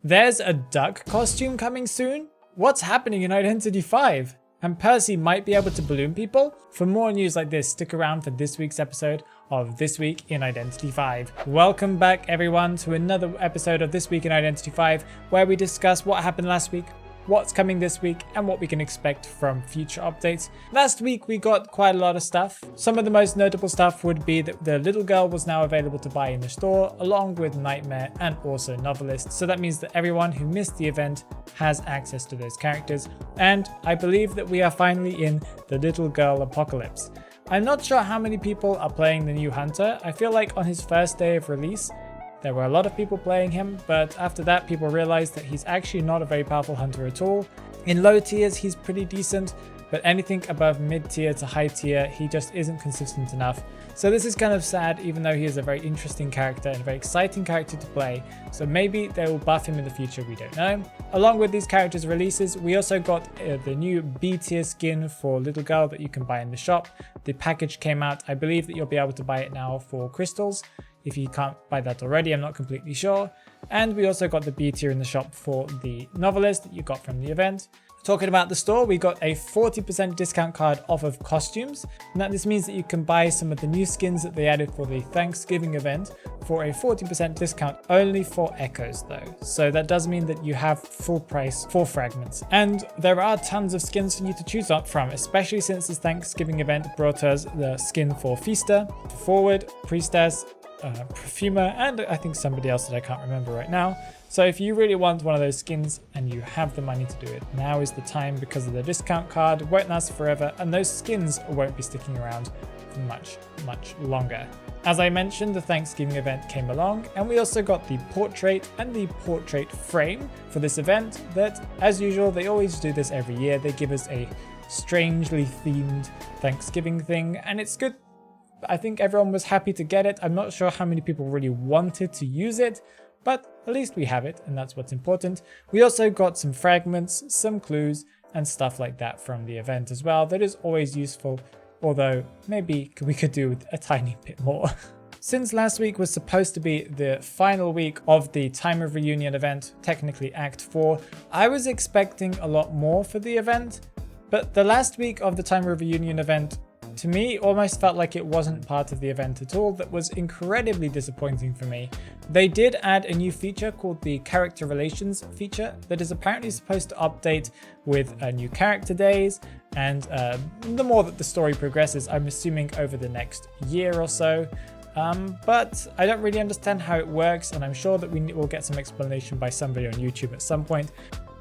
There's a duck costume coming soon? What's happening in Identity 5? And Percy might be able to balloon people? For more news like this, stick around for this week's episode of This Week in Identity 5. Welcome back everyone to another episode of This Week in Identity 5, where we discuss what happened last week, what's coming this week, and what we can expect from future updates. Last week we got quite a lot of stuff. Some of the most notable stuff would be that the little girl was now available to buy in the store, along with Nightmare and also Novelist. So that means that everyone who missed the event has access to those characters. And I believe that we are finally in the little girl apocalypse. I'm not sure how many people are playing the new Hunter. I feel like on his first day of release, there were a lot of people playing him, but after that people realized that he's actually not a very powerful hunter at all. In low tiers he's pretty decent, but anything above mid tier to high tier he just isn't consistent enough. So this is kind of sad, even though he is a very interesting character and a very exciting character to play. So maybe they will buff him in the future, we don't know. Along with these characters' releases, we also got the new B tier skin for Little Girl that you can buy in the shop. The package came out. I believe that you'll be able to buy it now for crystals. If you can't buy that already, I'm not completely sure. And we also got the B tier in the shop for the Novelist that you got from the event. Talking about the store, we got a 40% discount card off of costumes. Now this means that you can buy some of the new skins that they added for the Thanksgiving event for a 40% discount only for Echoes though. So that does mean that you have full price for fragments. And there are tons of skins for you to choose up from, especially since this Thanksgiving event brought us the skin for Feaster, Forward, Priestess, Perfumer, and I think somebody else that I can't remember right now. So if you really want one of those skins and you have the money to do it, now is the time, because of the discount card. It won't last forever and those skins won't be sticking around for much longer. As I mentioned, the Thanksgiving event came along and we also got the portrait and the portrait frame for this event that, as usual, they always do this every year. They give us a strangely themed Thanksgiving thing and it's good. I think everyone was happy to get it. I'm not sure how many people really wanted to use it, but at least we have it and that's what's important. We also got some fragments, some clues and stuff like that from the event as well. That is always useful, although maybe we could do a tiny bit more. Since last week was supposed to be the final week of the Time of Reunion event, technically Act 4, I was expecting a lot more for the event, but the last week of the Time of Reunion event to me almost felt like it wasn't part of the event at all. That was incredibly disappointing for me. They did add a new feature called the Character Relations feature that is apparently supposed to update with new character days, and the more that the story progresses, I'm assuming over the next year or so. But I don't really understand how it works, and I'm sure that we will get some explanation by somebody on YouTube at some point.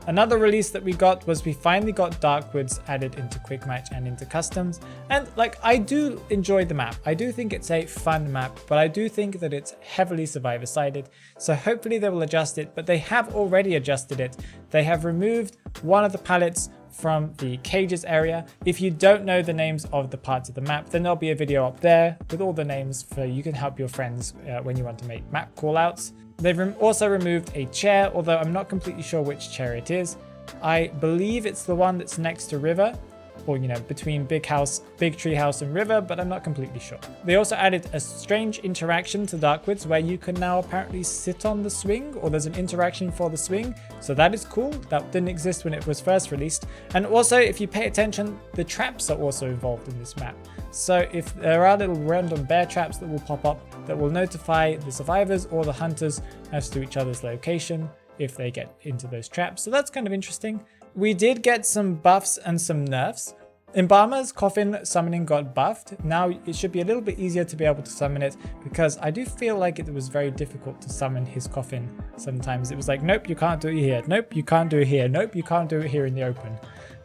Another release that we got was we finally got Darkwoods added into Quick Match and into Customs. And I do enjoy the map. I do think it's a fun map, but I do think that it's heavily survivor sided. So hopefully they will adjust it, but they have already adjusted it. They have removed one of the palettes from the cages area. If you don't know the names of the parts of the map, then there'll be a video up there with all the names for you can help your friends when you want to make map callouts. They've also removed a chair, although I'm not completely sure which chair it is. I believe it's the one that's next to River, or between Big Tree House and River, but I'm not completely sure. They also added a strange interaction to Darkwoods where you can now apparently sit on the swing, or there's an interaction for the swing. So that is cool. That didn't exist when it was first released. And also, if you pay attention, the traps are also involved in this map. So if there are little random bear traps that will pop up that will notify the survivors or the hunters as to each other's location if they get into those traps. So that's kind of interesting. We did get some buffs and some nerfs. Embalmer's Coffin summoning got buffed. Now it should be a little bit easier to be able to summon it, because I do feel like it was very difficult to summon his coffin sometimes. It was like, nope, you can't do it here. Nope, you can't do it here. Nope, you can't do it here in the open.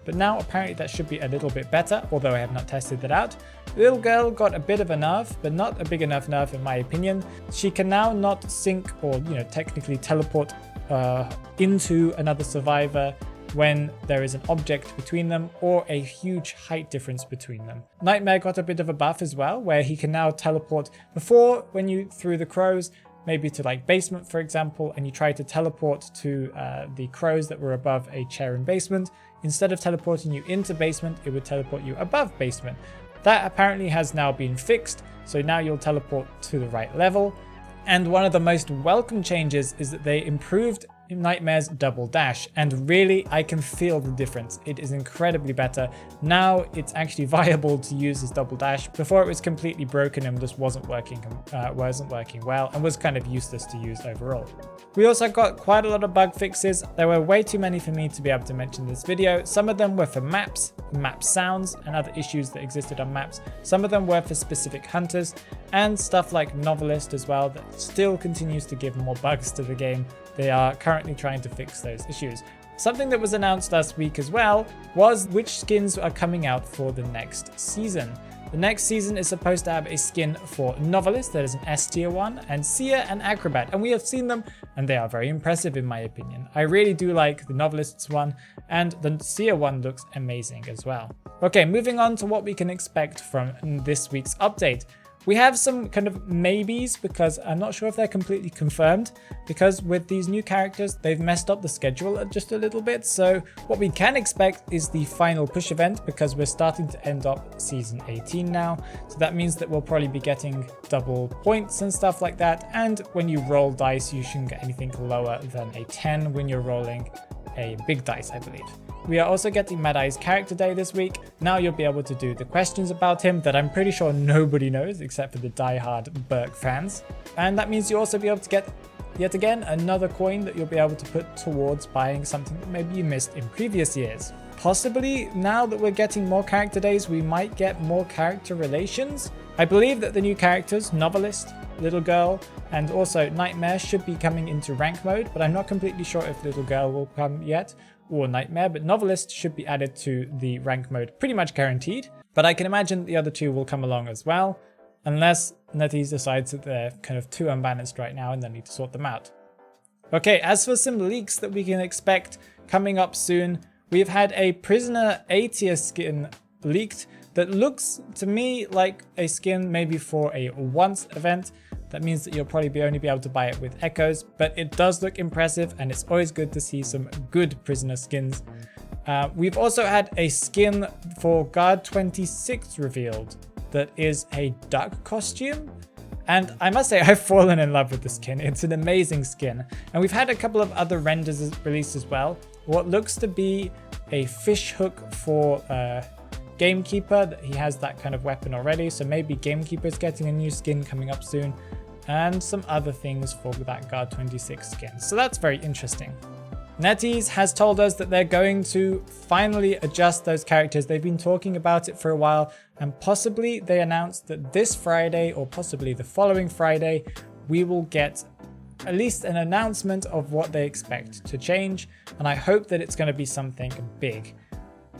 But now apparently that should be a little bit better, although I have not tested that out. Little girl got a bit of a nerf, but not a big enough nerf in my opinion. She can now not sync or technically teleport into another survivor when there is an object between them or a huge height difference between them. Nightmare got a bit of a buff as well, where he can now teleport. Before, when you threw the crows, maybe to basement for example, and you tried to teleport to the crows that were above a chair in basement, instead of teleporting you into basement, it would teleport you above basement. That apparently has now been fixed, so now you'll teleport to the right level. And one of the most welcome changes is that they improved Nightmare's double dash, and really I can feel the difference. It is incredibly better. Now it's actually viable to use his double dash. Before it was completely broken and just wasn't working well and was kind of useless to use overall. We also got quite a lot of bug fixes. There were way too many for me to be able to mention in this video. Some of them were for maps, map sounds, and other issues that existed on maps. Some of them were for specific hunters, and stuff like Novelist as well that still continues to give more bugs to the game. They are currently trying to fix those issues. Something that was announced last week as well was which skins are coming out for the next season. The next season is supposed to have a skin for Novelist that is an S tier one, and Seer and Acrobat, and we have seen them and they are very impressive in my opinion. I really do like the Novelist's one, and the Seer one looks amazing as well. Okay, moving on to what we can expect from this week's update. We have some kind of maybes because I'm not sure if they're completely confirmed, because with these new characters, they've messed up the schedule just a little bit. So what we can expect is the final push event, because we're starting to end up season 18 now. So that means that we'll probably be getting double points and stuff like that. And when you roll dice, you shouldn't get anything lower than a 10 when you're rolling a big dice, I believe. We are also getting Mad Eye's character day this week. Now you'll be able to do the questions about him that I'm pretty sure nobody knows except for the diehard Burke fans. And that means you'll also be able to get, yet again, another coin that you'll be able to put towards buying something that maybe you missed in previous years. Possibly, now that we're getting more character days, we might get more character relations. I believe that the new characters, Novelist, Little Girl, and also Nightmare should be coming into rank mode, but I'm not completely sure if Little Girl will come yet, or Nightmare, but Novelist should be added to the rank mode pretty much guaranteed. But I can imagine the other two will come along as well, unless NetEase decides that they're kind of too unbalanced right now and they need to sort them out. Okay, as for some leaks that we can expect coming up soon, we've had a Prisoner A tier skin leaked that looks to me like a skin maybe for a once event. That means that you'll probably only be able to buy it with echoes, but it does look impressive and it's always good to see some good prisoner skins. We've also had a skin for Guard 26 revealed that is a duck costume. And I must say, I've fallen in love with the skin. It's an amazing skin. And we've had a couple of other renders released as well. What looks to be a fish hook for Gamekeeper. He has that kind of weapon already. So maybe Gamekeeper's getting a new skin coming up soon. And some other things for that Guard 26 skin. So that's very interesting. NetEase has told us that they're going to finally adjust those characters. They've been talking about it for a while, and possibly they announced that this Friday or possibly the following Friday, we will get at least an announcement of what they expect to change. And I hope that it's going to be something big.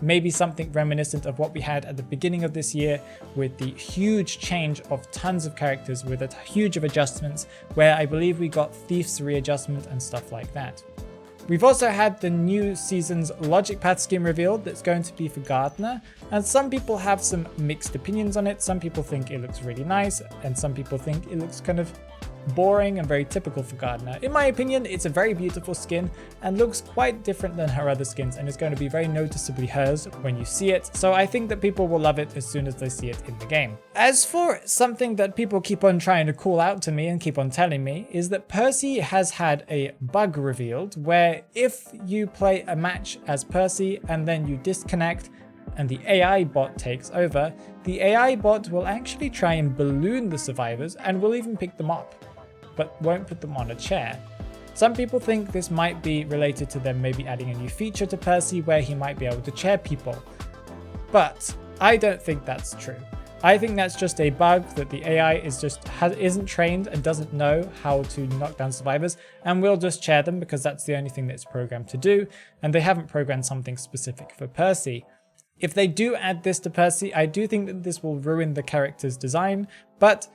Maybe something reminiscent of what we had at the beginning of this year with the huge change of tons of characters with a huge of adjustments, where I believe we got Thief's readjustment and stuff like that. We've also had the new season's Logic Path skin revealed that's going to be for Gardener, and some people have some mixed opinions on it. Some people think it looks really nice, and some people think it looks kind of boring and very typical for Gardener. In my opinion, it's a very beautiful skin and looks quite different than her other skins, and it's going to be very noticeably hers when you see it. So I think that people will love it as soon as they see it in the game. As for something that people keep on trying to call out to me and keep on telling me, is that Percy has had a bug revealed where if you play a match as Percy and then you disconnect and the AI bot takes over, the AI bot will actually try and balloon the survivors and will even pick them up, but won't put them on a chair. Some people think this might be related to them maybe adding a new feature to Percy where he might be able to chair people. But I don't think that's true. I think that's just a bug that the AI isn't trained and doesn't know how to knock down survivors, and will just chair them because that's the only thing that it's programmed to do, and they haven't programmed something specific for Percy. If they do add this to Percy, I do think that this will ruin the character's design, but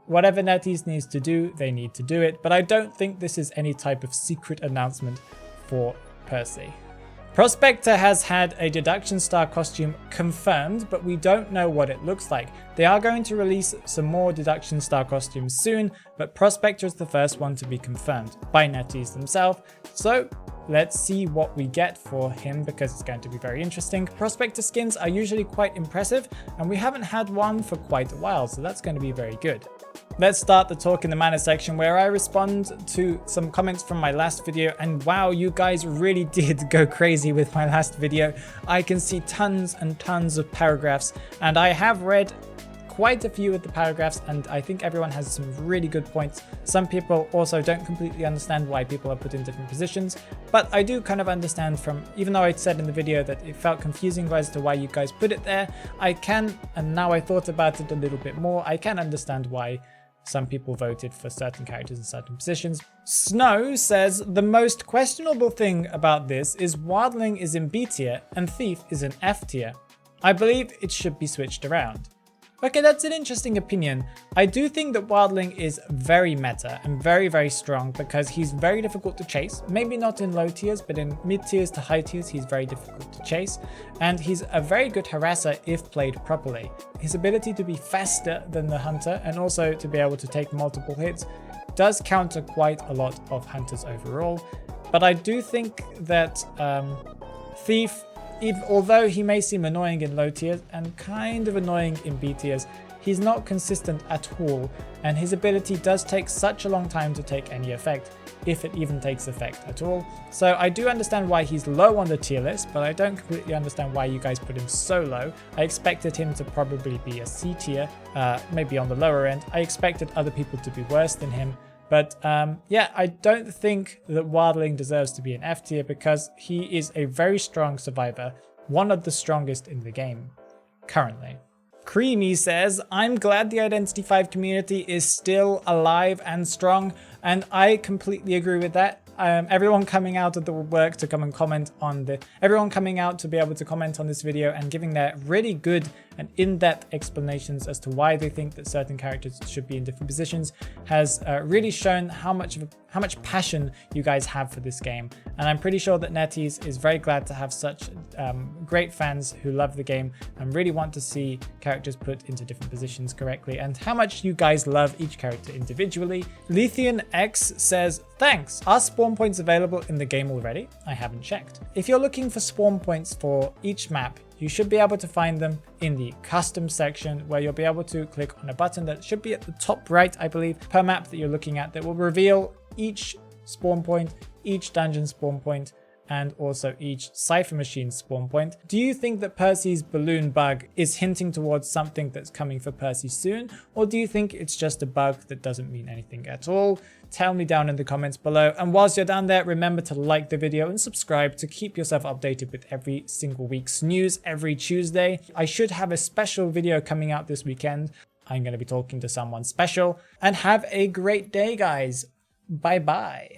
whatever NetEase needs to do, they need to do it. But I don't think this is any type of secret announcement for Percy. Prospector has had a Deduction Star costume confirmed, but we don't know what it looks like. They are going to release some more Deduction Star costumes soon, but Prospector is the first one to be confirmed by NetEase themselves. So let's see what we get for him, because it's going to be very interesting. Prospector skins are usually quite impressive, and we haven't had one for quite a while, so that's going to be very good. Let's start the talk in the manner section where I respond to some comments from my last video, and wow, you guys really did go crazy with my last video. I can see tons and tons of paragraphs, and I have read quite a few of the paragraphs, and I think everyone has some really good points. Some people also don't completely understand why people are put in different positions, but I do kind of understand from, even though I said in the video that it felt confusing as to why you guys put it there, I can, and now I thought about it a little bit more, I can understand why some people voted for certain characters in certain positions. Snow says, the most questionable thing about this is Wildling is in B tier and Thief is in F tier. I believe it should be switched around. Okay, that's an interesting opinion. I do think that Wildling is very meta and very, very strong because he's very difficult to chase. Maybe not in low tiers, but in mid tiers to high tiers, he's very difficult to chase. And he's a very good harasser if played properly. His ability to be faster than the hunter and also to be able to take multiple hits does counter quite a lot of hunters overall. But I do think that Thief, although he may seem annoying in low tiers and kind of annoying in B tiers, he's not consistent at all, and his ability does take such a long time to take any effect, if it even takes effect at all. So I do understand why he's low on the tier list, but I don't completely understand why you guys put him so low. I expected him to probably be a C tier, maybe on the lower end. I expected other people to be worse than him. But yeah, I don't think that Wildling deserves to be an F tier because he is a very strong survivor, one of the strongest in the game currently. Creamy says, I'm glad the Identity 5 community is still alive and strong, and I completely agree with that. Everyone coming out of the work to come and comment on everyone coming out to be able to comment on this video and giving their really good and in-depth explanations as to why they think that certain characters should be in different positions has really shown how much passion you guys have for this game. And I'm pretty sure that NetEase is very glad to have such great fans who love the game and really want to see characters put into different positions correctly, and how much you guys love each character individually. Lethian X says, thanks. Are spawn points available in the game already? I haven't checked. If you're looking for spawn points for each map, you should be able to find them in the custom section, where you'll be able to click on a button that should be at the top right, I believe, per map that you're looking at, that will reveal each spawn point, each dungeon spawn point, and also each Cypher machine spawn point. Do you think that Percy's balloon bug is hinting towards something that's coming for Percy soon? Or do you think it's just a bug that doesn't mean anything at all? Tell me down in the comments below. And whilst you're down there, remember to like the video and subscribe to keep yourself updated with every single week's news every Tuesday. I should have a special video coming out this weekend. I'm going to be talking to someone special. And have a great day, guys. Bye bye.